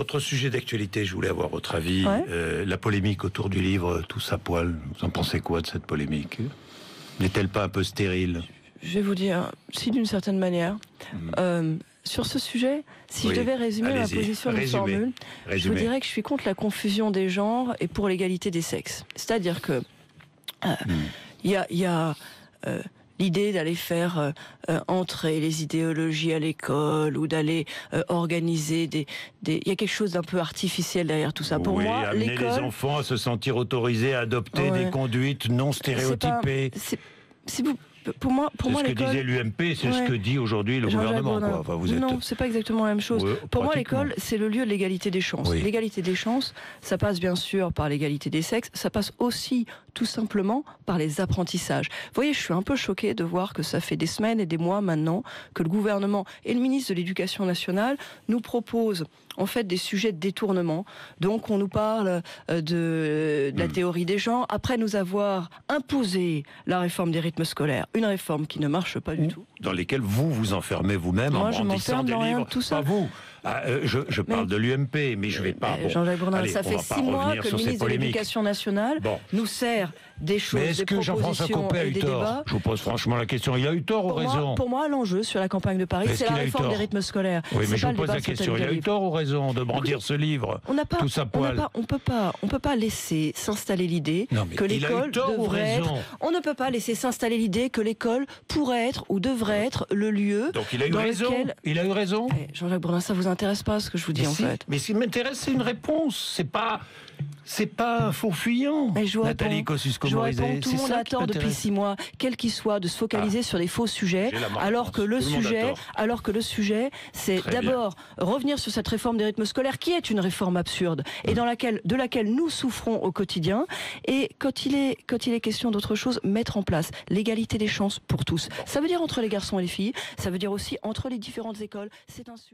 Autre sujet d'actualité, je voulais avoir votre avis. Ouais. La polémique autour du livre Tous à poil. Vous en pensez quoi de cette polémique? N'est-elle pas un peu stérile? Je vais vous dire, si d'une certaine manière, sur ce sujet, si je devais résumer ma position de formule, je vous dirais que je suis contre la confusion des genres et pour l'égalité des sexes. C'est-à-dire que il y a l'idée d'aller faire entrer les idéologies à l'école ou d'aller organiser il y a quelque chose d'un peu artificiel derrière tout ça. Pour moi, amener les enfants à se sentir autorisés à adopter des conduites non stéréotypées. Pour moi, ce que disait l'UMP, c'est ce que dit aujourd'hui le gouvernement. Enfin, non, c'est pas exactement la même chose. Pour moi, l'école, c'est le lieu de l'égalité des chances. Oui. L'égalité des chances, ça passe bien sûr par l'égalité des sexes, ça passe aussi tout simplement par les apprentissages. Vous voyez, je suis un peu choquée de voir que ça fait des semaines et des mois maintenant que le gouvernement et le ministre de l'Éducation nationale nous proposent en fait des sujets de détournement. Donc on nous parle de la théorie des genres, après nous avoir imposé la réforme des rythmes scolaires, une réforme qui ne marche pas du tout. Dans lesquelles vous vous enfermez vous-même en brandissant des livres. Tout ça. Pas vous. Je parle de l'UMP, mais je vais pas... Jean-Jacques Bourdin, ça fait 6 mois que le ministre de l'Éducation nationale nous sert des choses, mais est-ce que Jean-François Copé a eu tort? Je vous pose franchement la question. Il a eu tort ou raison? Pour moi, l'enjeu sur la campagne de Paris, c'est la réforme des rythmes scolaires. Oui, mais je vous pose la question. Il a eu tort ou raison de brandir ce livre? Tous à poil. On peut pas laisser s'installer l'idée que l'école devrait être... On ne peut pas laisser s'installer l'idée que l'école pourrait être ou devrait être le lieu... Donc il a eu raison. Il a eu raison. Jean-Jacques Bourdin, ça vous intéresse pas ce que je vous dis en fait? Mais ce qui m'intéresse, c'est une réponse. C'est pas faux fuyant. Nathalie Kosciusko-Morizet, tout le monde a tort depuis 6 mois, quel qu'il soit, de se focaliser sur des faux sujets, alors que le sujet, c'est d'abord revenir sur cette réforme des rythmes scolaires, qui est une réforme absurde et de laquelle nous souffrons au quotidien. Et quand il est question d'autre chose, mettre en place l'égalité des chances pour tous. Ça veut dire entre les garçons et les filles, ça veut dire aussi entre les différentes écoles. C'est un sujet.